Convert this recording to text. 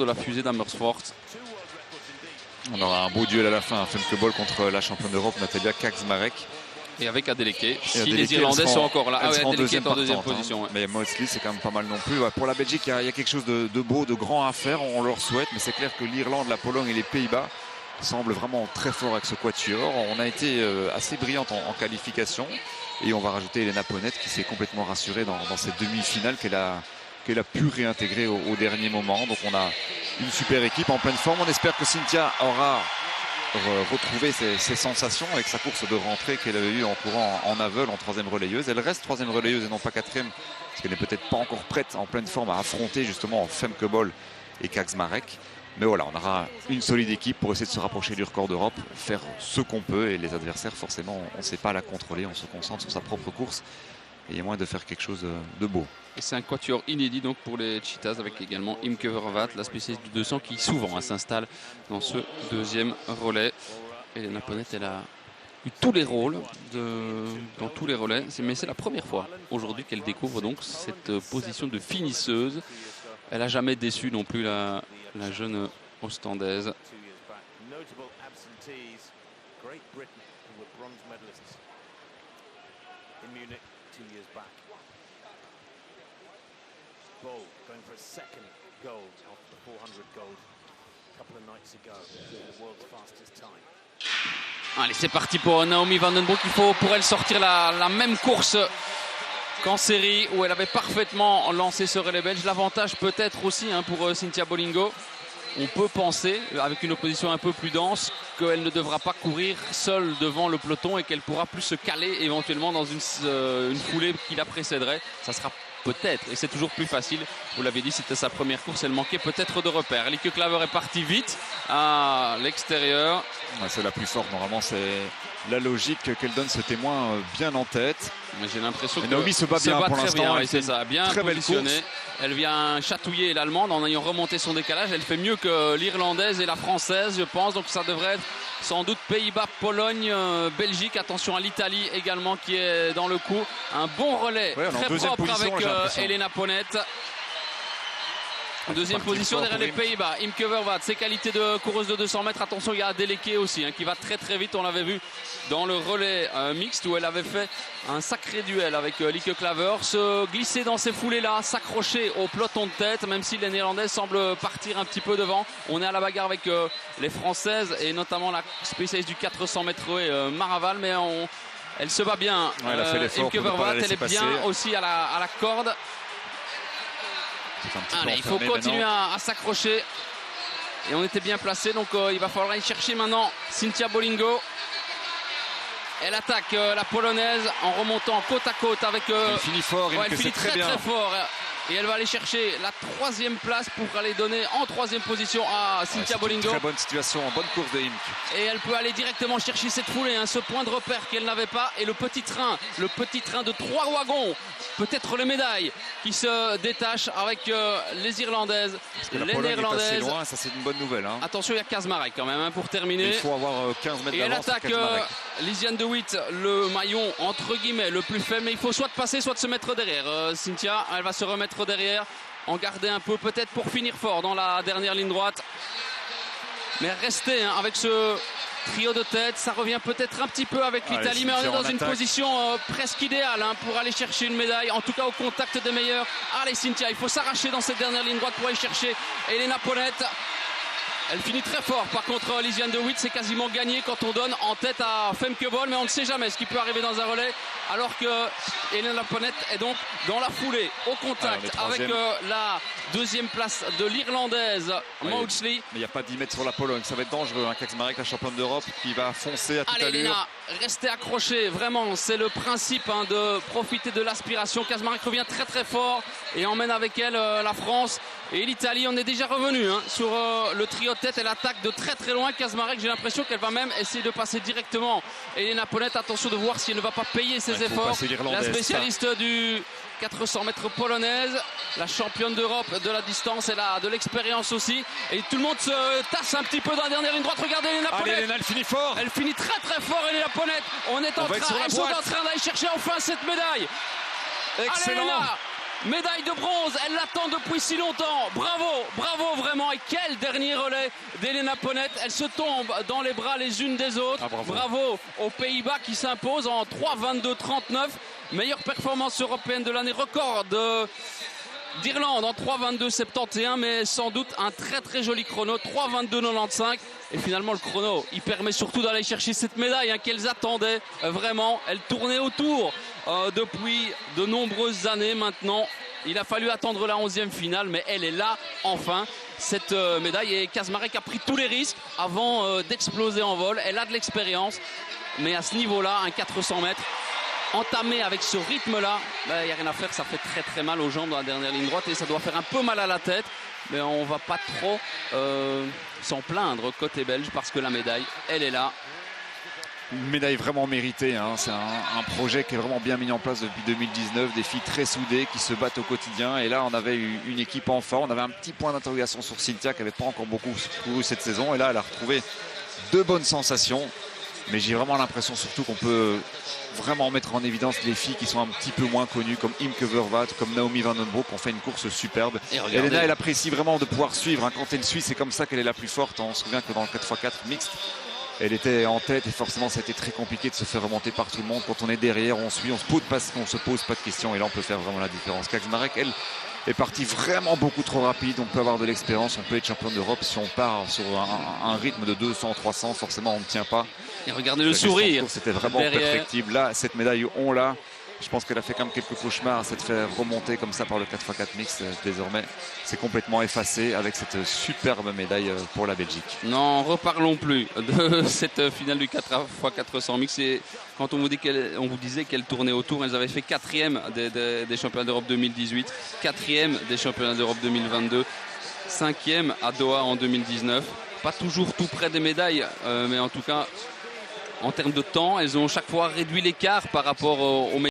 de la fusée d'Amersfoort. On aura un beau duel à la fin, un Femke Bol contre la championne d'Europe Natalia Kaczmarek. Et avec Adeleke, si les Irlandais sont encore là. Ah ouais, Adeleke est en deuxième partante, position. Ouais. Mais Maudsley, c'est quand même pas mal non plus. Ouais, pour la Belgique, il y a quelque chose de beau, de grand à faire. On leur souhaite, mais c'est clair que l'Irlande, la Pologne et les Pays-Bas semblent vraiment très forts avec ce quatuor. On a été assez brillante en qualification. Et on va rajouter Elena Ponette qui s'est complètement rassurée dans cette demi-finale qu'elle a pu réintégrer au dernier moment. Donc on a une super équipe en pleine forme. On espère que Cynthia aura retrouvé ses sensations avec sa course de rentrée qu'elle avait eue en courant en aveugle en troisième relayeuse. Elle reste troisième relayeuse et non pas quatrième parce qu'elle n'est peut-être pas encore prête en pleine forme à affronter justement Femke Bol et Kaczmarek. Mais voilà, on aura une solide équipe pour essayer de se rapprocher du record d'Europe, faire ce qu'on peut, et les adversaires forcément on ne sait pas la contrôler, on se concentre sur sa propre course et il y a moyen de faire quelque chose de beau. Et c'est un quatuor inédit donc pour les Cheetahs avec également Imke Vervaat, la spécialiste du 200 qui souvent s'installe dans ce deuxième relais. Elena Ponette, elle a eu tous les rôles dans tous les relais, mais c'est la première fois aujourd'hui qu'elle découvre donc cette position de finisseuse. Elle n'a jamais déçu non plus la jeune Oostlandaise. Allez, c'est parti pour Naomi van den Broek. Il faut pour elle sortir la même course qu'en série où elle avait parfaitement lancé ce relais belge. L'avantage peut-être aussi pour Cynthia Bolingo. On peut penser, avec une opposition un peu plus dense, qu'elle ne devra pas courir seule devant le peloton et qu'elle pourra plus se caler éventuellement dans une foulée qui la précéderait. Ça sera peut-être, et c'est toujours plus facile. Vous l'avez dit, c'était sa première course, elle manquait peut-être de repères. Lieke Klaver est partie vite à l'extérieur. Ouais, c'est la plus forte, normalement c'est la logique qu'elle donne ce témoin bien en tête. Mais j'ai l'impression que Naomi se bat bien pour l'instant. C'est ça, bien positionnée. Elle vient chatouiller l'Allemande en ayant remonté son décalage. Elle fait mieux que l'Irlandaise et la Française, je pense. Donc ça devrait être sans doute Pays-Bas, Pologne, Belgique. Attention à l'Italie également qui est dans le coup. Un bon relais très propre avec Elena Ponette. Deuxième position derrière les Pays-Bas. Imke Vervaat, ses qualités de coureuse de 200 mètres. Attention, il y a Adeleke aussi qui va très très vite. On l'avait vu dans le relais mixte où elle avait fait un sacré duel avec Lieke Klaver. Se glisser dans ces foulées-là, s'accrocher au peloton de tête, même si les Néerlandaises semblent partir un petit peu devant. On est à la bagarre avec les Françaises et notamment la spécialiste du 400 mètres Maraval, mais elle se bat bien. Imke Vervaat, elle est bien aussi à la corde. Allez, il faut continuer à s'accrocher et on était bien placé, donc il va falloir aller chercher maintenant Cynthia Bolingo. Elle attaque la polonaise en remontant côte à côte avec elle finit fort, elle finit très fort et elle va aller chercher la troisième place pour aller donner en troisième position à Cynthia Bolingo. Très bonne situation, bonne course de Imke. Et elle peut aller directement chercher cette foulée, ce point de repère qu'elle n'avait pas, et le petit train de 3 wagons, peut-être les médailles qui se détachent avec les Irlandaises, les Néerlandaises. Loin, ça c'est une bonne nouvelle. Attention, il y a Kaczmarek quand même pour terminer. Il faut avoir 15 mètres d'avance. Et elle attaque Lisiane de Witt, le maillon entre guillemets le plus faible, mais il faut soit de passer, soit de se mettre derrière. Cynthia, elle va se remettre derrière, en garder un peu peut-être pour finir fort dans la dernière ligne droite. Mais rester avec ce trio de tête, ça revient peut-être un petit peu avec l'Italie, mais on est dans une position presque idéale pour aller chercher une médaille, en tout cas au contact des meilleurs. Allez Cynthia, il faut s'arracher dans cette dernière ligne droite pour aller chercher Elena Ponette. Elle finit très fort, par contre Lisiane de Witt, c'est quasiment gagné quand on donne en tête à Femke Bol, mais on ne sait jamais ce qui peut arriver dans un relais, alors que Elena Ponette est donc dans la foulée, au contact avec la deuxième place de l'Irlandaise Maudsley. Mais il n'y a pas 10 mètres sur la Pologne, ça va être dangereux. Kaczmarek, la championne d'Europe, qui va foncer à toute allure. Elena, restez accrochés, vraiment, c'est le principe de profiter de l'aspiration. Kaczmarek revient très très fort et emmène avec elle la France et l'Italie. On est déjà revenu sur le trio de tête. Elle attaque de très très loin. Kaczmarek, j'ai l'impression qu'elle va même essayer de passer directement Elena Ponette. Attention de voir si elle ne va pas payer ses efforts. La spécialiste du 400 mètres polonaise, la championne d'Europe de la distance, elle a de l'expérience aussi. Et tout le monde se tasse un petit peu dans la dernière ligne droite. Regardez Elena Ponette. Elena, elle finit fort. Elle finit très très fort, Elena Ponette. Elles sont en train d'aller chercher enfin cette médaille. Excellent. Allez, Médaille de bronze, elle l'attend depuis si longtemps. Bravo, bravo vraiment. Et quel dernier relais d'Elena Ponnet. Elles se tombent dans les bras les unes des autres. Bravo aux Pays-Bas qui s'imposent en 3,22,39. Meilleure performance européenne de l'année, record d'Irlande en 3,22,71, mais sans doute un très très joli chrono, 3,22,95. Et finalement le chrono, il permet surtout d'aller chercher cette médaille qu'elles attendaient vraiment. Elles tournaient autour depuis de nombreuses années maintenant. Il a fallu attendre la 11e finale, mais elle est là enfin, cette médaille. Et Kaczmarek a pris tous les risques avant d'exploser en vol. Elle a de l'expérience, mais à ce niveau-là, un 400 mètres, entamé avec ce rythme-là, il n'y a rien à faire, ça fait très très mal aux jambes dans la dernière ligne droite et ça doit faire un peu mal à la tête. Mais on ne va pas trop s'en plaindre côté belge parce que la médaille, elle est là. Une médaille vraiment méritée, hein. C'est un projet qui est vraiment bien mis en place depuis 2019, des filles très soudées qui se battent au quotidien. Et là, on avait une équipe en forme, on avait un petit point d'interrogation sur Cynthia qui n'avait pas encore beaucoup couru cette saison. Et là, elle a retrouvé de bonnes sensations. Mais j'ai vraiment l'impression surtout qu'on peut vraiment mettre en évidence les filles qui sont un petit peu moins connues, comme Imke Vervaat, comme Naomi Van Den Broek, qui ont fait une course superbe. Elena, elle apprécie vraiment de pouvoir suivre. Quand elle suit, c'est comme ça qu'elle est la plus forte. On se souvient que dans le 4x4 mixte, elle était en tête et forcément, ça a été très compliqué de se faire remonter par tout le monde. Quand on est derrière, on suit, on se pose pas de questions. Et là, on peut faire vraiment la différence. Kaczmarek, elle, est partie vraiment beaucoup trop rapide. On peut avoir de l'expérience, on peut être champion d'Europe. Si on part sur un rythme de 200-300, forcément, on ne tient pas. Et regardez le sourire. C'était vraiment perfectible. Là, cette médaille, on l'a. Je pense qu'elle a fait quand même quelques cauchemars à se faire remonter comme ça par le 4x4 mix. Désormais, c'est complètement effacé avec cette superbe médaille pour la Belgique. Non, reparlons plus de cette finale du 4x400 mix. Et quand on vous disait qu'elle tournait autour, elles avaient fait 4e des championnats d'Europe 2018, 4e des championnats d'Europe 2022, 5e à Doha en 2019. Pas toujours tout près des médailles, mais en tout cas, en termes de temps, elles ont chaque fois réduit l'écart par rapport aux médailles.